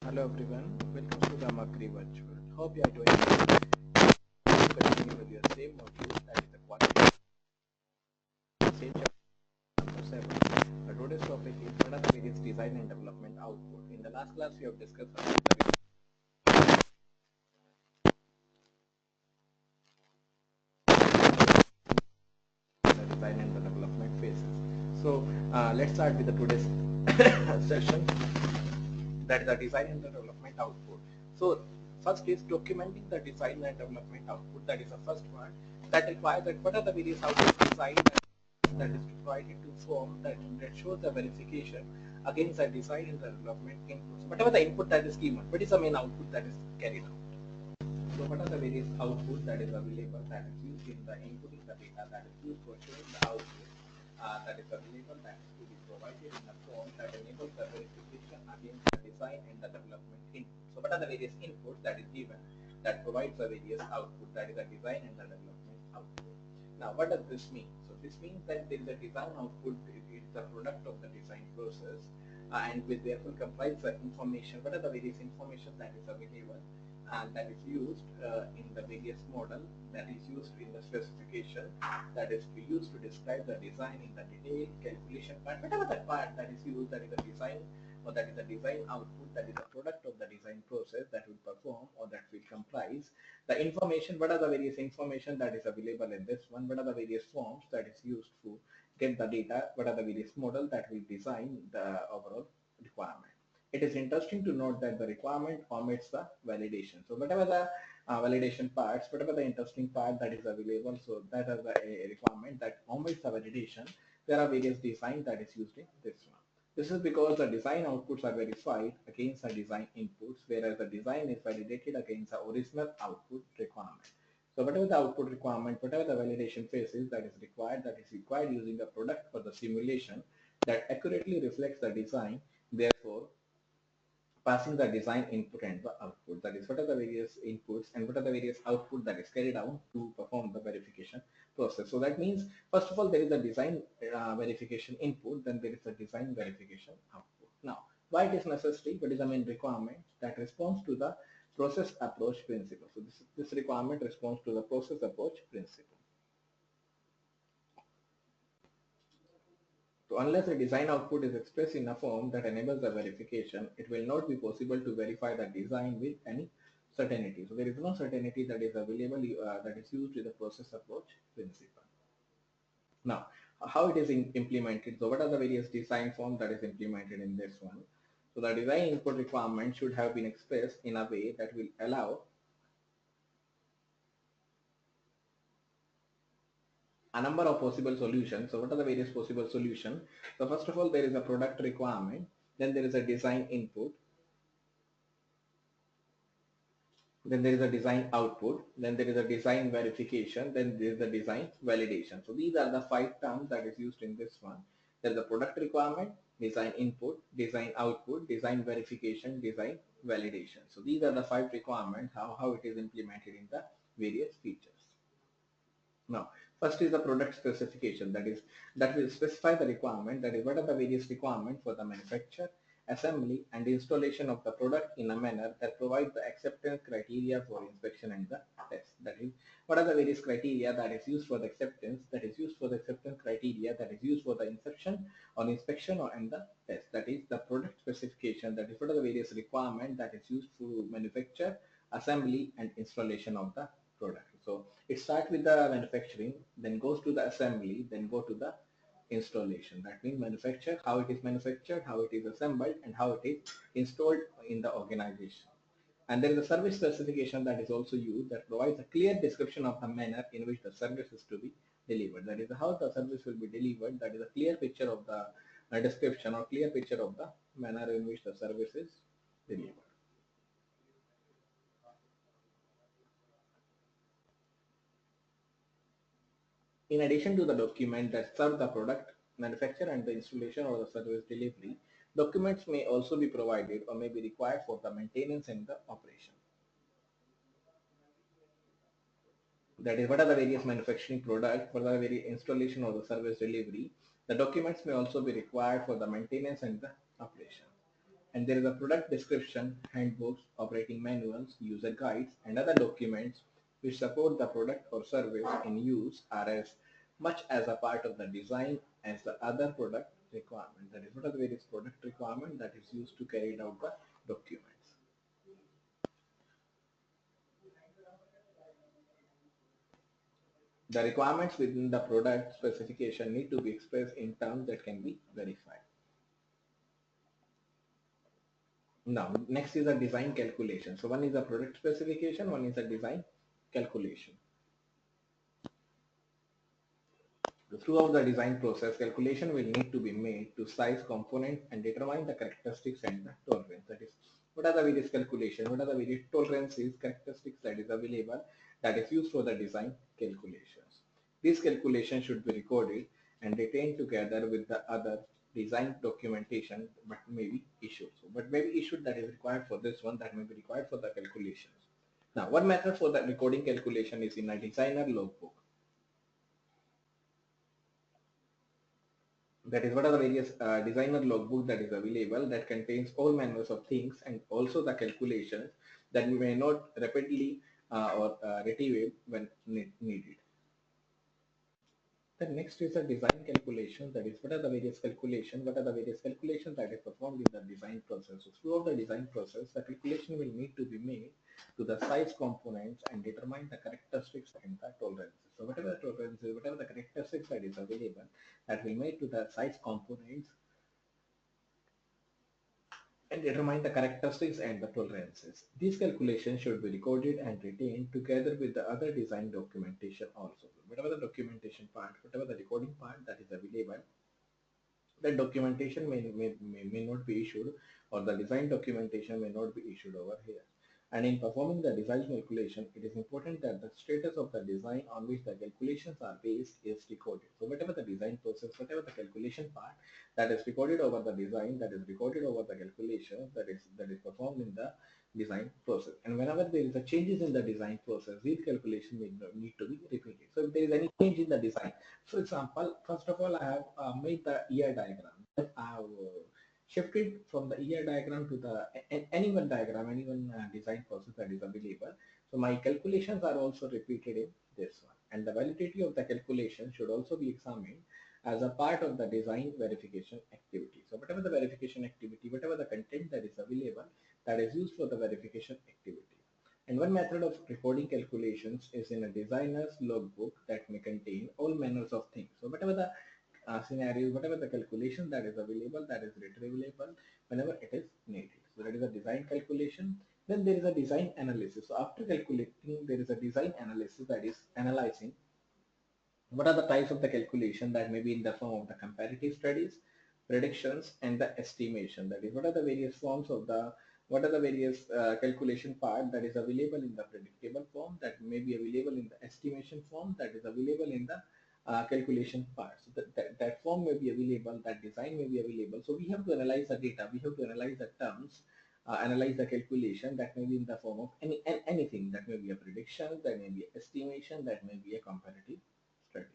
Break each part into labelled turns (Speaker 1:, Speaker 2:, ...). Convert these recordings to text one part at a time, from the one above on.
Speaker 1: Hello everyone, welcome to the Mercury Virtual. Hope you are doing well. Continue with your same module, that is the quality. Same chapter number 7. Today's topic is what are the various design and development output. In the last class we have discussed about the design and the development phases. So let's start with the today's session, that is the design and the development output. So first is documenting the design and development output. That is the first one that requires that what are the various output design that is provided to form that shows the verification against the design and the development inputs. Whatever the input that is given, what is the main output that is carried out? So what are the various outputs that is available that is used in the inputting the data that is used for showing the output that is available that is to be provided in a form that enables the verification against the design and the development input. So what are the various inputs that is given that provides the various output, that is the design and the development output. Now what does this mean? So this means that there is a design output, it is the product of the design process and will therefore comprise the information, what are the various information that is available and that is used in the various model, that is used in the specification, that is used to describe the design in the detail calculation part, whatever that part that is used, that is the design or that is the design output, that is the product of the design process that will perform or that will comprise the information. What are the various information that is available in this one? What are the various forms that is used to get the data? What are the various model that will design the overall requirement? It is interesting to note that the requirement omits the validation. So whatever the validation parts, whatever the interesting part that is available, so that is the requirement that omits the validation. There are various design that is used in this one. This is because the design outputs are verified against the design inputs, whereas the design is validated against the original output requirement. So whatever the output requirement, whatever the validation phase is that is required using a product for the simulation that accurately reflects the design, therefore passing the design input and the output. That is, what are the various inputs and what are the various output that is carried out to perform the verification process. So that means, first of all, there is a design verification input, then there is a design verification output. Now, why it is necessary? What is the main requirement? That responds to the process approach principle. So this requirement responds to the process approach principle. So unless a design output is expressed in a form that enables the verification, it will not be possible to verify the design with any certainty. So there is no certainty that is available that is used with the process approach principle. Now, how it is implemented? So what are the various design forms that is implemented in this one? So the design input requirement should have been expressed in a way that will allow a number of possible solutions. So what are the various possible solutions? So first of all, there is a product requirement, then there is a design input, then there is a design output, then there is a design verification, then there is a design validation. So these are the 5 terms that is used in this one. There is a product requirement, design input, design output, design verification, design validation. So these are the 5 requirements, how it is implemented in the various features. Now, first is the product specification, that will specify the requirement, that is what are the various requirements for the manufacture, assembly and installation of the product in a manner that provides the acceptance criteria for inspection and the test. That is, what are the various criteria that is used for the acceptance, criteria that is used for the inspection and the test. That is the product specification, that is what are the various requirements that is used to manufacture, assembly and installation of the product. So it starts with the manufacturing, then goes to the assembly, then go to the installation. That means manufacture, how it is manufactured, how it is assembled, and how it is installed in the organization. And there is a service specification that is also used, that provides a clear description of the manner in which the service is to be delivered. That is how the service will be delivered. That is a clear picture of the description or clear picture of the manner in which the service is delivered. In addition to the document that serve the product manufacture and the installation or the service delivery, documents may also be provided or may be required for the maintenance and the operation. That is, what are the various manufacturing products, what are the various installation or the service delivery. The documents may also be required for the maintenance and the operation. and there is a product description, handbooks, operating manuals, user guides, and other documents which support the product or service in use are as much as a part of the design as the other product requirement. That is, what are the various product requirement that is used to carry out the documents. The requirements within the product specification need to be expressed in terms that can be verified. Now, next is a design calculation. So one is a product specification, one is a design calculation. Throughout the design process, calculation will need to be made to size components and determine the characteristics and the tolerance. That is, what are the various calculations, what are the various tolerances, characteristics that is available that is used for the design calculations. These calculations should be recorded and retained together with the other design documentation, but may be issued. So, but may be issued that is required for this one, that may be required for the calculations. Now, one method for the recording calculation is in a designer logbook. That is, what are the various designer logbook that is available that contains all manners of things and also the calculations that we may not rapidly or retrieve when needed. The next is the design calculation. That is, what are the various calculations that is performed in the design process. So throughout the design process, the calculation will need to be made to the size components and determine the characteristics and the tolerances. So whatever the tolerances, whatever the characteristics that is available, that will made to the size components and determine the characteristics and the tolerances. These calculations should be recorded and retained together with the other design documentation also. Whatever the documentation part, whatever the recording part that is available, the documentation may not be issued, or the design documentation may not be issued over here. And in performing the design calculation, it is important that the status of the design on which the calculations are based is recorded. So whatever the design process, whatever the calculation part that is recorded over the design, that is recorded over the calculation that is performed in the design process. And whenever there is a changes in the design process, these calculations need to be repeated. So if there is any change in the design, for example, first of all, I have made the ER diagram. Then I have shifted from the ER diagram to the any one diagram, any one design process that is available. So my calculations are also repeated in this one, and the validity of the calculation should also be examined as a part of the design verification activity. So whatever the verification activity, whatever the content that is available, that is used for the verification activity. And one method of recording calculations is in a designer's logbook that may contain all manners of things. So whatever the scenarios, whatever the calculation that is available, that is retrievable whenever it is needed. So that is a design calculation. Then there is a design analysis. So after calculating, there is a design analysis that is analyzing what are the types of the calculation that may be in the form of the comparative studies, predictions, and the estimation. That is, what are the various forms of the, what are the various calculation part that is available in the predictable form, that may be available in the estimation form, that is available in the calculation part. So that form may be available, that design may be available. So we have to analyze the data, we have to analyze the terms, analyze the calculation that may be in the form of anything, that may be a prediction, that may be estimation, that may be a comparative studies.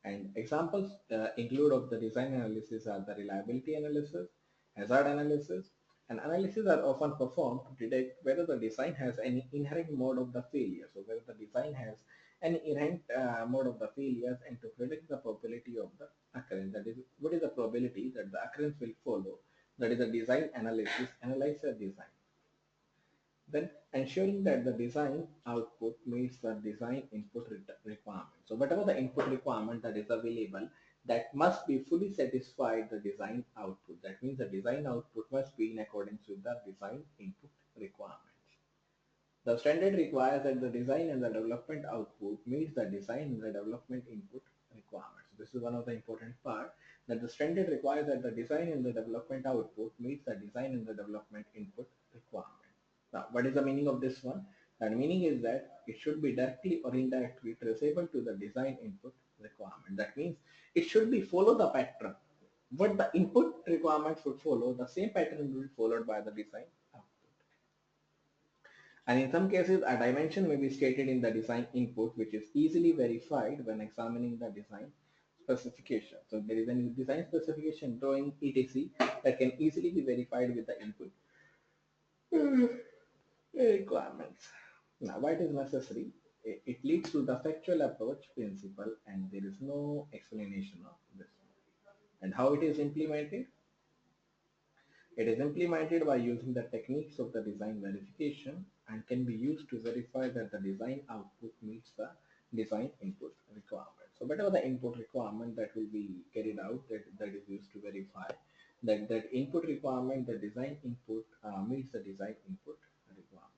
Speaker 1: And examples include of the design analysis are the reliability analysis, hazard analysis, and analysis are often performed to detect whether the design has any inherent mode of the failure. So whether the design has any inherent mode of the failures, and to predict the probability of the occurrence. That is, what is the probability that the occurrence will follow. That is a design analysis, analyze the design. Then ensuring that the design output meets the design input requirement. So whatever the input requirement that is available, that must be fully satisfied the design output. That means the design output must be in accordance with the design input requirements. The standard requires that the design and the development output meets the design and the development input requirements. So this is one of the important part, that the standard requires that the design and the development output meets the design and the development input requirement. Now, what is the meaning of this one? The meaning is that it should be directly or indirectly traceable to the design input requirement. That means it should be follow the pattern. What the input requirements would follow, the same pattern will be followed by the design output. And in some cases, a dimension may be stated in the design input, which is easily verified when examining the design. specification. So there is a design specification drawing etc. that can easily be verified with the input requirements. Now, why it is necessary? It leads to the factual approach principle, and there is no explanation of this. And how it is implemented? It is implemented by using the techniques of the design verification and can be used to verify that the design output meets the design input requirement. So whatever the input requirement that will be carried out, that is used to verify that input requirement, the design input meets the design input requirements.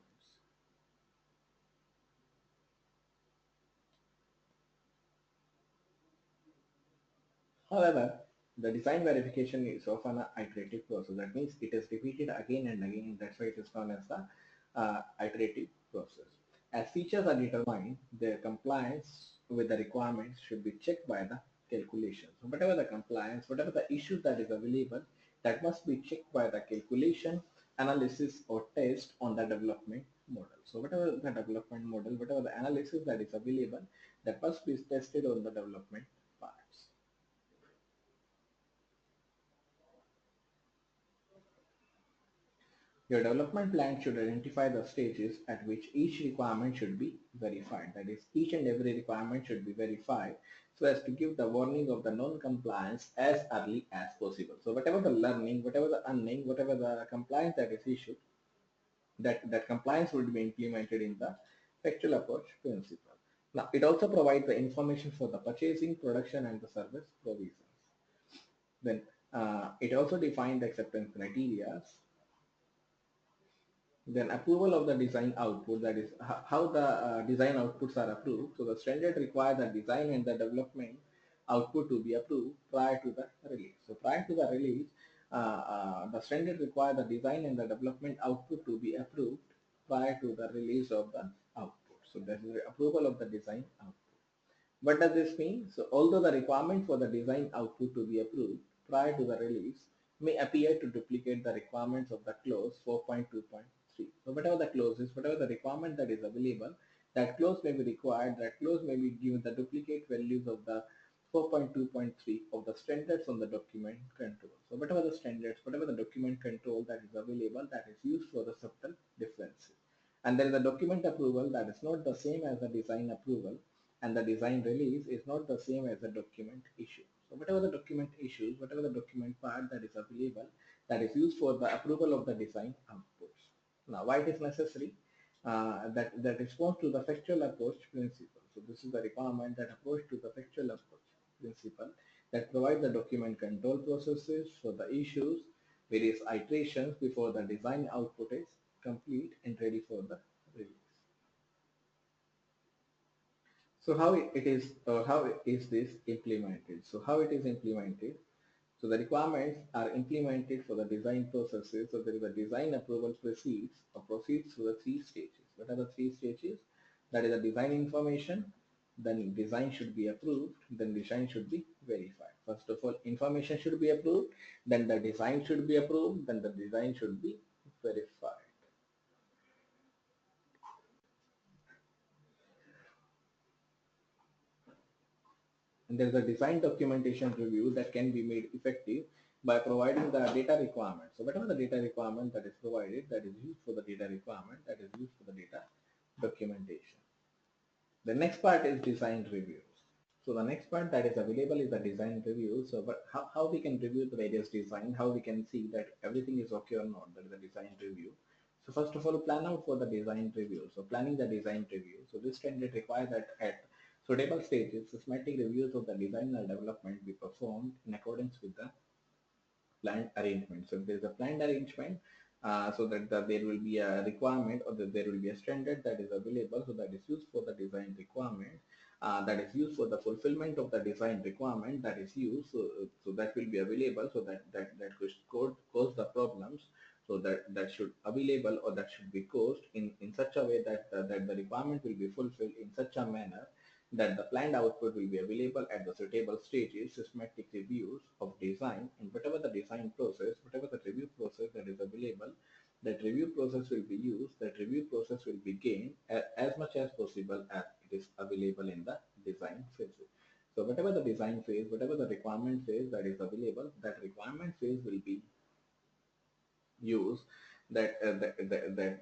Speaker 1: However, the design verification is often an iterative process. That means it is repeated again and again. That's why it is known as the iterative process. As features are determined, their compliance with the requirements should be checked by the calculation. So whatever the compliance, whatever the issue that is available, that must be checked by the calculation, analysis or test on the development model. So whatever the development model, whatever the analysis that is available, that must be tested on the development parts. Your development plan should identify the stages at which each requirement should be verified. That is, each and every requirement should be verified so as to give the warning of the non-compliance as early as possible. So whatever the learning, whatever the earning, whatever the compliance that is issued, that compliance would be implemented in the factual approach principle. Now, it also provides the information for the purchasing, production, and the service provisions. Then it also defines the acceptance criteria. Then approval of the design output, that is how the design outputs are approved. So the standard requires the design and the development output to be approved prior to the release. So prior to the release, the standard requires the design and the development output to be approved prior to the release of the output. So that is the approval of the design output. What does this mean? So although the requirement for the design output to be approved prior to the release may appear to duplicate the requirements of the clause 4.2.3. So whatever the clause is, whatever the requirement that is available, that clause may be required, that clause may be given the duplicate values of the 4.2.3 of the standards on the document control. So whatever the standards, whatever the document control that is available, that is used for the subtle differences. And there is a document approval that is not the same as the design approval, and the design release is not the same as the document issue. So whatever the document issues, whatever the document part that is available, that is used for the approval of the design outputs. Now, why it is necessary? That responds to the factual approach principle. So this is the requirement that approach to the factual approach principle that provide the document control processes for the issues, various iterations before the design output is complete and ready for the release. So how is this implemented? So how it is implemented? So the requirements are implemented for the design processes. So there is a design approval proceeds through the three stages. What are the three stages? That is the design information, then design should be approved, then design should be verified. First of all, information should be approved, then the design should be approved, then the design should be verified. And there is a design documentation review that can be made effective by providing the data requirement. So whatever the data requirement that is provided, that is used for the data requirement, that is used for the data documentation. The next part is design reviews. So the next part that is available is the design review. So but how we can review the various design, how we can see that everything is okay or not, that is a design review. So first of all, plan out for the design review. So planning the design review. So this standard requires that at suitable stages, systematic reviews of the design and development be performed in accordance with the planned arrangement. So if there is a planned arrangement, so that there will be a requirement or that there will be a standard that is available, so that is used for the design requirement, that is used for the fulfillment of the design requirement that is used, so that will be available, so that could cause the problems, so that should available or that should be caused in such a way that that the requirement will be fulfilled in such a manner that the planned output will be available at the suitable stages. Systematic reviews of design, and whatever the design process, whatever the review process that is available, that review process will be used, that review process will be gained as much as possible as it is available in the design phase. So whatever the design phase, whatever the requirement phase that is available, that requirement phase will be used, that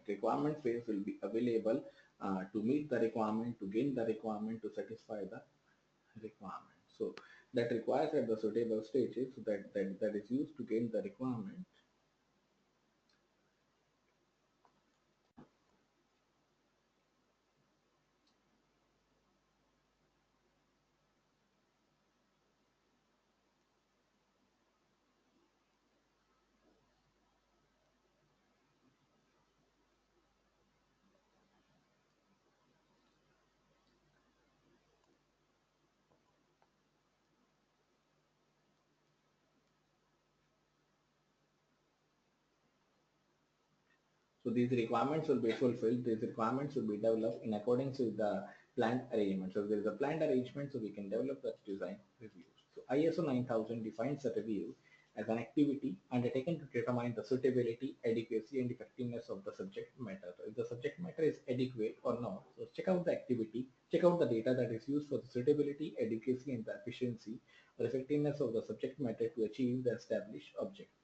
Speaker 1: requirement phase will be available to meet the requirement, to gain the requirement, to satisfy the requirement. So that requires at the suitable stages, that is used to gain the requirement. So these requirements will be fulfilled. These requirements will be developed in accordance with the planned arrangement. So there is a planned arrangement, so we can develop that design reviews. So ISO 9000 defines a review as an activity undertaken to determine the suitability, adequacy, and effectiveness of the subject matter. So if the subject matter is adequate or not, so check out the activity, check out the data that is used for the suitability, adequacy, and the efficiency or effectiveness of the subject matter to achieve the established objective.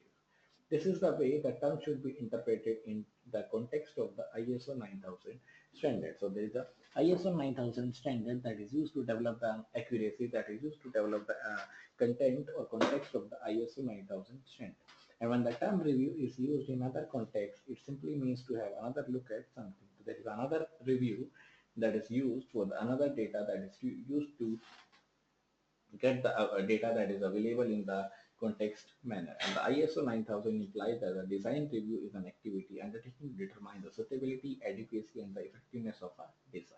Speaker 1: This is the way the term should be interpreted in the context of the ISO 9000 standard. So there is a ISO 9000 standard that is used to develop the accuracy, that is used to develop the content or context of the ISO 9000 standard. And when the term review is used in other context, it simply means to have another look at something. So there is another review that is used for the another data that is used to get the data that is available in the context manner. And the ISO 9000 implies that the design review is an activity undertaken to determine the suitability, adequacy, and the effectiveness of a design.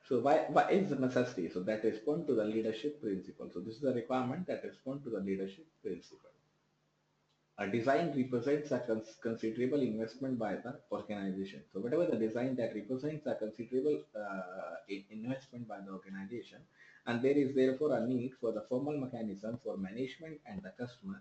Speaker 1: So why is the necessity? So that responds to the leadership principle. So this is a requirement that responds to the leadership principle. A design represents a considerable investment by the organization. So whatever the design that represents a considerable investment by the organization, and there is therefore a need for the formal mechanism for management and the customer,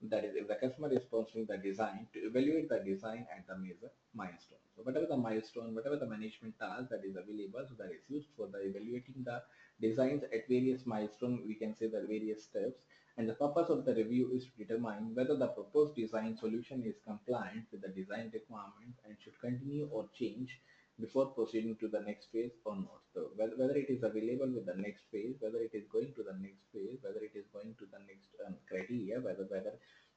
Speaker 1: that is if the customer is sponsoring the design, to evaluate the design at the major milestone. So whatever the milestone, whatever the management task that is available, so that is used for the evaluating the designs at various milestones, we can say the various steps. And the purpose of the review is to determine whether the proposed design solution is compliant with the design requirement and should continue or change before proceeding to the next phase or not. So whether it is available with the next phase, whether it is going to the next phase, whether it is going to the next criteria, whether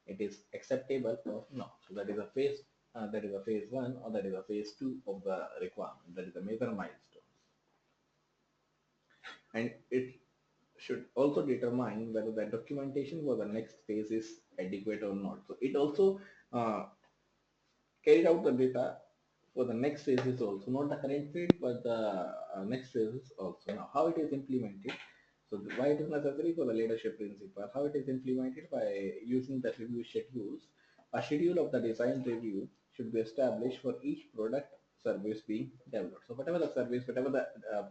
Speaker 1: it is acceptable or not. So that is a phase, that is a phase 1 or that is a phase 2 of the requirement. That is a major milestone. And it should also determine whether the documentation for the next phase is adequate or not. So it also carried out the data for the next phases also, not the current phase, but the next phases also. Now, how it is implemented? So why it is necessary for the leadership principle? How it is implemented? By using the review schedules. A schedule of the design review should be established for each product service being developed. So whatever the service, whatever the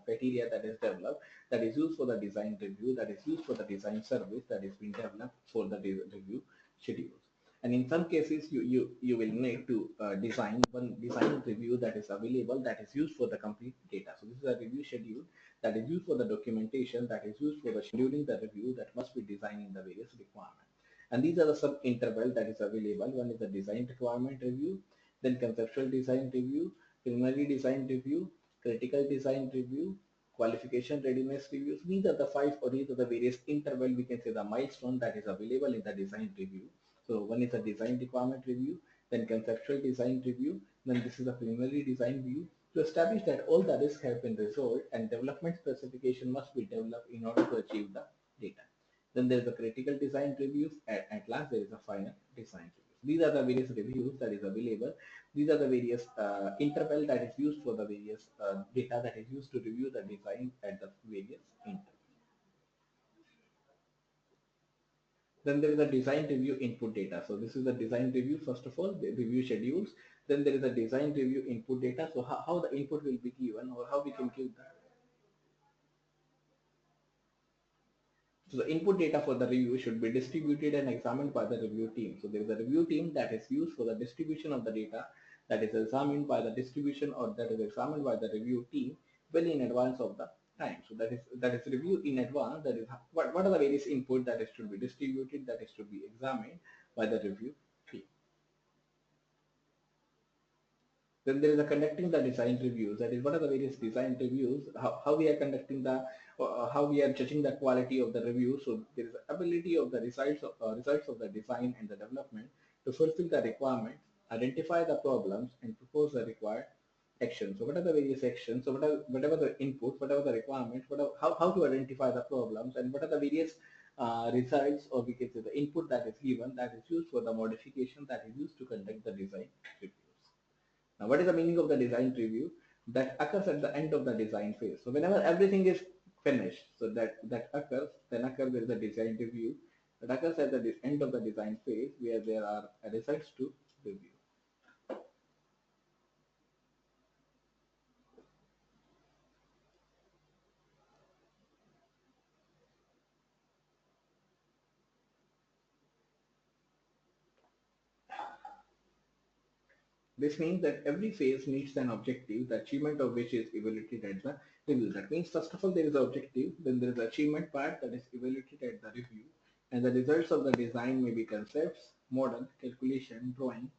Speaker 1: criteria that is developed, that is used for the design review, that is used for the design service that is being developed for the review schedules. And in some cases, you will need to design one design review that is available, that is used for the complete data. So this is a review schedule that is used for the documentation, that is used for the scheduling the review that must be designed in the various requirements. And these are the sub interval that is available. One is the design requirement review, then conceptual design review, preliminary design review, critical design review, qualification readiness reviews. These are the five, or these are the various interval, we can say the milestone that is available in the design review. So one is a design requirement review, then conceptual design review, then this is a preliminary design review to establish that all the risks have been resolved and development specification must be developed in order to achieve the data. Then there is a critical design review. At last, there is a final design review. These are the various reviews that is available. These are the various interval that is used for the various data that is used to review the design at the various intervals. Then there is a design review input data. So this is the design review, first of all, the review schedules. Then there is a design review input data. So how the input will be given, or how we can give that. So the input data for the review should be distributed and examined by the review team. So there is a review team that is used for the distribution of the data, that is examined by the distribution, or that is examined by the review team well in advance of the time. So that is review in advance. That is what are the various input that is to be distributed, that is to be examined by the review team. Then there is a conducting the design reviews. That is what are the various design reviews, how we are conducting the, how we are judging the quality of the review. So there is ability of the results of the design and the development to fulfill the requirements, identify the problems, and propose the required actions. So what are the various actions? So whatever the input, whatever the requirements, how to identify the problems, and what are the various results, or we can say the input that is given, that is used for the modification, that is used to conduct the design reviews. Now, what is the meaning of the design review? That occurs at the end of the design phase. So whenever everything is finished, so that occurs, then occurs there is a design review. That occurs at the end of the design phase, where there are results to review. This means that every phase needs an objective, the achievement of which is evaluated at the review. That means first of all there is an objective, then there is the achievement part that is evaluated at the review, and the results of the design may be concepts, model, calculation, drawing,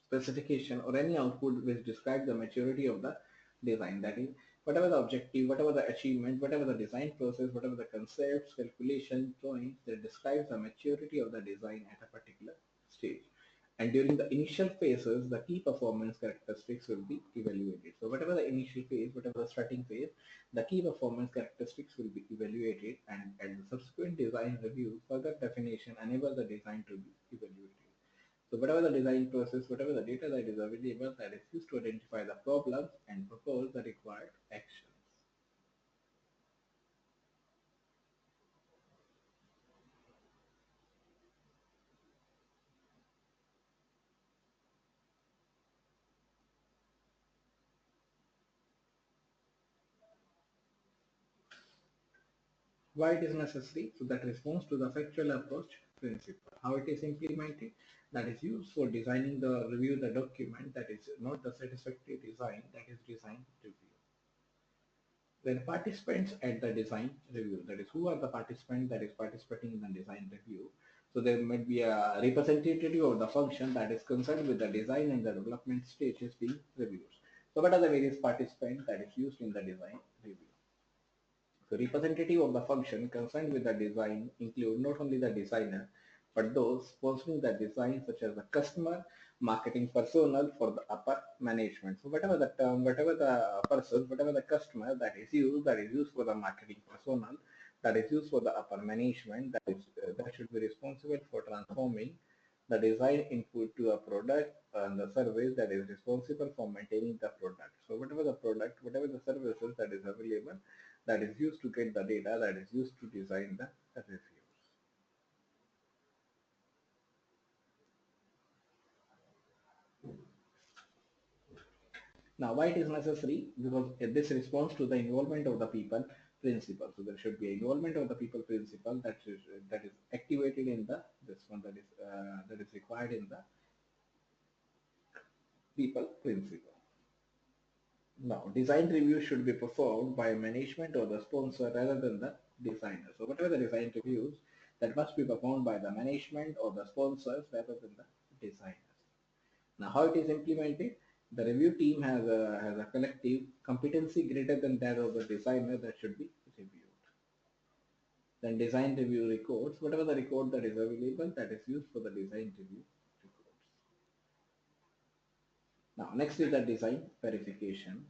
Speaker 1: specification, or any output which describes the maturity of the design. That is, whatever the objective, whatever the achievement, whatever the design process, whatever the concepts, calculation, drawings that describes the maturity of the design at a particular stage. And during the initial phases, the key performance characteristics will be evaluated. So whatever the initial phase, whatever the starting phase, the key performance characteristics will be evaluated, and at the subsequent design review, further definition enable the design to be evaluated. So whatever the design process, whatever the data that is available, that is used to identify the problems and propose the required actions. Why it is necessary? So that responds to the factual approach principle. How it is implemented? That is used for designing the review the document, that is not the satisfactory design, that is design review. Then participants at the design review, that is who are the participants that is participating in the design review. So there might be a representative of the function that is concerned with the design and the development stages being reviewed. So what are the various participants that is used in the design review? So representative of the function concerned with the design include not only the designer, but those sponsoring the design, such as the customer, marketing personnel for the upper management. So whatever the term, whatever the person, whatever the customer that is used for the marketing personnel, that is used for the upper management, that should be responsible for transforming the design input to a product and the service that is responsible for maintaining the product. So whatever the product, whatever the services that is available, that is used to get the data, that is used to design the reviews. Now, why it is necessary? Because this responds to the involvement of the people principle. So there should be involvement of the people principle that is activated in the this one, that is required in the people principle. Now, design review should be performed by management or the sponsor rather than the designer. So whatever the design reviews, that must be performed by the management or the sponsors rather than the designers. Now, how it is implemented? The review team has a collective competency greater than that of the designer that should be reviewed. Then design review records, whatever the record that is available, that is used for the design review records. Now, next is the design verification.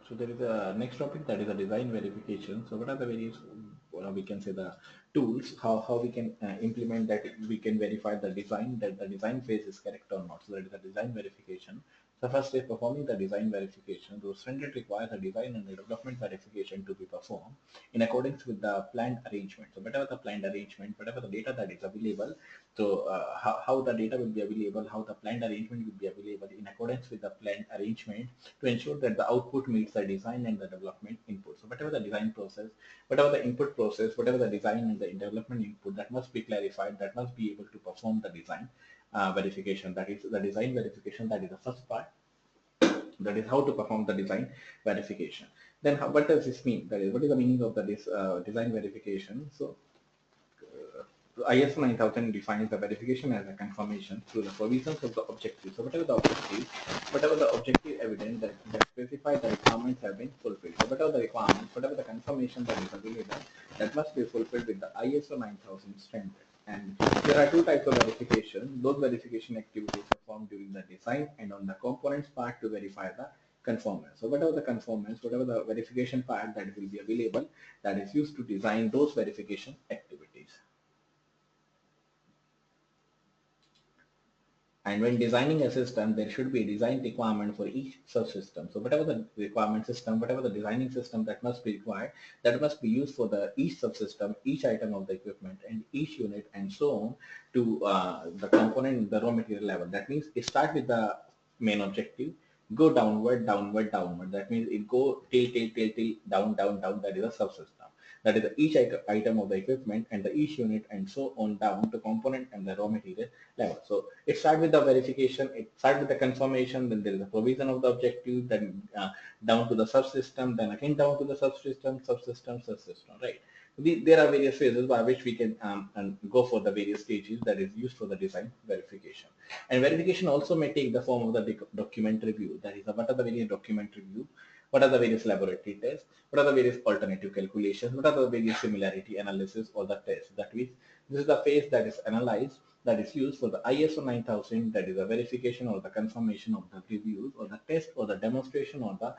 Speaker 1: So there is a next topic, that is a design verification. So what are the various, we can say the tools, how we can implement that we can verify the design, that the design phase is correct or not. So that is the design verification. So first is performing the design verification. Those standard require the design and the development verification to be performed in accordance with the planned arrangement. So whatever the planned arrangement, whatever the data that is available, so how the data will be available, how the planned arrangement will be available in accordance with the planned arrangement, to ensure that the output meets the design and the development input. So whatever the design process, whatever the input process, whatever the design and the development input, that must be clarified, that must be able to perform the design verification, that is the design verification. That is the first part, that is how to perform the design verification. Then what does this mean? That is, what is the meaning of the design verification? So ISO 9000 defines the verification as a confirmation through the provisions of the objective. So whatever the objective evidence that specify the requirements have been fulfilled. So whatever the requirements, whatever the confirmation that is available, that must be fulfilled with the ISO 9000 standard. And there are two types of verification. Those verification activities are performed during the design and on the components part to verify the conformance. So whatever the conformance, whatever the verification part that will be available, that is used to design those verification activities. And when designing a system, there should be a design requirement for each subsystem. So whatever the requirement system, whatever the designing system that must be required, that must be used for the each subsystem, each item of the equipment, and each unit, and so on to the component, the raw material level. That means it start with the main objective, go downward, downward, downward. That means it go till down, down, down. That is a subsystem. That is each item of the equipment and the each unit, and so on down to component and the raw material level. So it starts with the verification, it starts with the confirmation, then there is a provision of the objective, then down to the subsystem, then again down to the subsystem, right? There are various phases by which we can and go for the various stages that is used for the design verification. And verification also may take the form of the document review. That is, what are the various document review, what are the various laboratory tests, what are the various alternative calculations, what are the various similarity analysis or the tests. That means this is the phase that is analyzed, that is used for the ISO 9000, that is a verification or the confirmation of the reviews or the test or the demonstration or the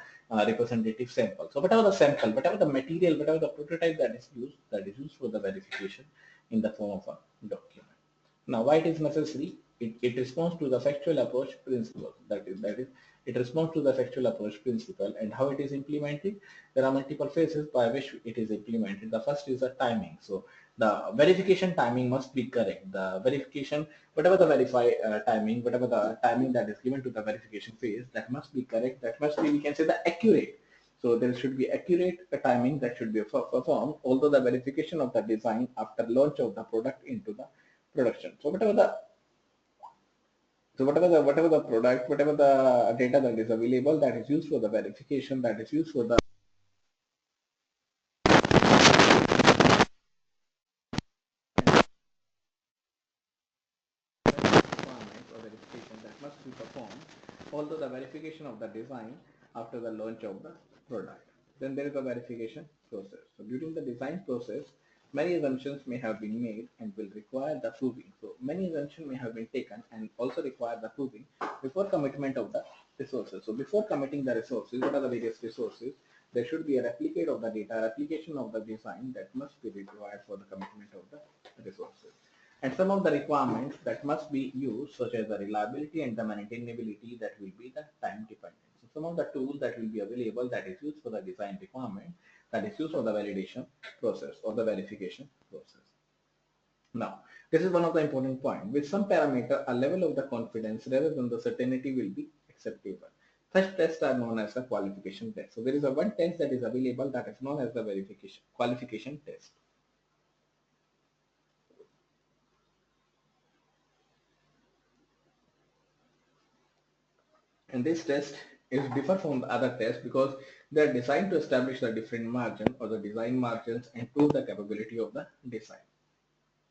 Speaker 1: representative sample. So whatever the sample, whatever the material, whatever the prototype that is used for the verification in the form of a document. Now, why it is necessary? It responds to the factual approach principle. That is, it responds to the factual approach principle. And how it is implemented? There are multiple phases by which it is implemented. The first is the timing. So the verification timing must be correct. The verification, whatever the timing, whatever the timing that is given to the verification phase, that must be correct. That must be, we can say, the accurate. So there should be accurate timing that should be performed, although the verification of the design after launch of the product into the production. So whatever the product, whatever the data that is available, that is used for the verification, that is used for the requirements or verification that must be performed, although the verification of the design after the launch of the product. Then there is a verification process. So during the design process, many assumptions may have been made and will require the proving. So many assumptions may have been taken and also require the proving before commitment of the resources. So before committing the resources, what are the various resources? There should be a replicate of the data, replication of the design that must be required for the commitment of the resources. And some of the requirements that must be used, such as the reliability and the maintainability, that will be the time dependent. So some of the tools that will be available that is used for the design requirement, that is used for the validation process or the verification process. Now, this is one of the important points. With some parameter, a level of the confidence rather than the certainty will be acceptable. Such tests are known as the qualification test. So there is a one test that is available that is known as the verification qualification test. And this test is different from the other tests because they are designed to establish the different margin or the design margins and prove the capability of the design.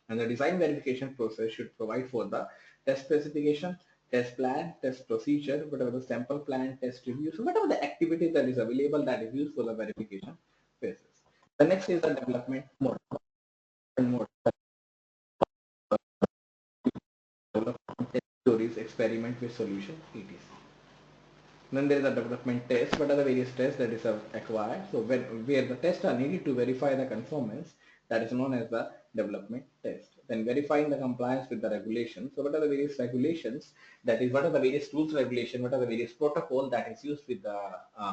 Speaker 1: And the design verification process should provide for the test specification, test plan, test procedure, whatever the sample plan, test review, so whatever the activity that is available that is used for the verification phases. The next is the development mode. Development test stories, experiment with solution, etc. Then there is a development test. What are the various tests that is acquired? So where the tests are needed to verify the conformance, that is known as the development test. Then verifying the compliance with the regulations. So what are the various regulations? That is, what are the various rules regulation? What are the various protocol that is used with the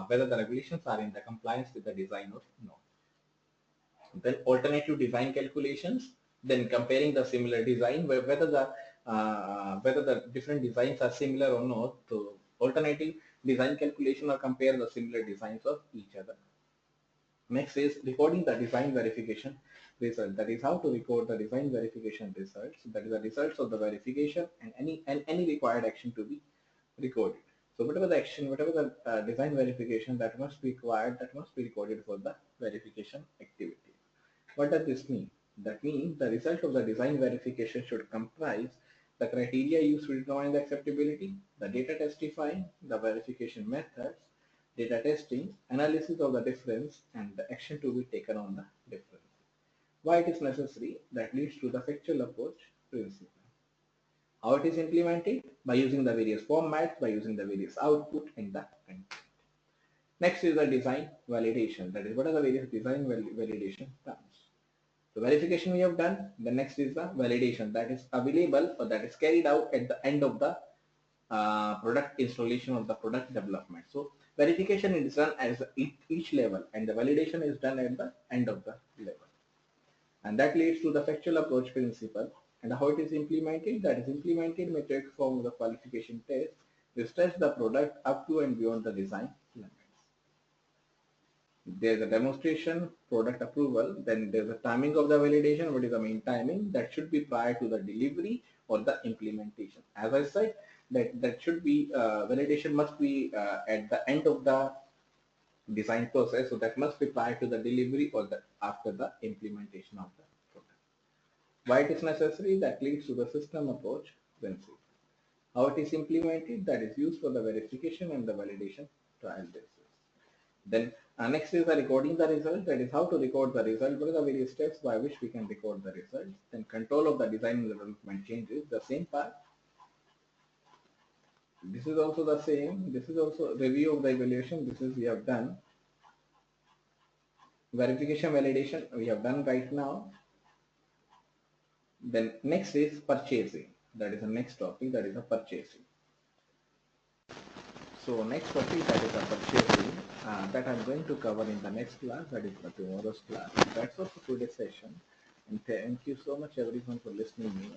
Speaker 1: whether the regulations are in the compliance with the design or no. Then alternative design calculations. Then comparing the similar design, whether the different designs are similar or not. So alternative design calculation or compare the similar designs of each other. Next is recording the design verification result. That is how to record the design verification results. That is the results of the verification and any required action to be recorded. So whatever the action, whatever the design verification that must be required, that must be recorded for the verification activity. What does this mean? That means the result of the design verification should comprise the criteria used to determine the acceptability, the data testifying, the verification methods, data testing, analysis of the difference, and the action to be taken on the difference. Why it is necessary? That leads to the factual approach principle. How it is implemented? By using the various formats, by using the various output in the content. Next is the design validation. That is, what are the various design validation terms? The verification we have done. The next is the validation, that is available or that is carried out at the end of the product installation or the product development. So verification is done at each level, and the validation is done at the end of the level. And that leads to the factual approach principle. And how it is implemented? That is implemented may take form of the qualification test, which test the product up to and beyond the design limits. There's a demonstration, product approval, then there's a timing of the validation. What is the main timing? That should be prior to the delivery or the implementation. As I said, that should be validation must be at the end of the design process, so that must be prior to the delivery or after the implementation of the product. Why it is necessary? That leads to the system approach principle. How it is implemented? That is used for the verification and the validation trial basis. Then next is the recording the result. That is how to record the result. What are the various steps by which we can record the results? Then control of the design and development changes, the same part. This is also the same. This is also review of the evaluation. This is we have done. Verification validation we have done right now. Then next is purchasing. That is the next topic. That is the purchasing. So next topic, that is the purchasing, that I'm going to cover in the next class, that is the tomorrow's class. That's all for today's session, and thank you so much everyone for listening to me.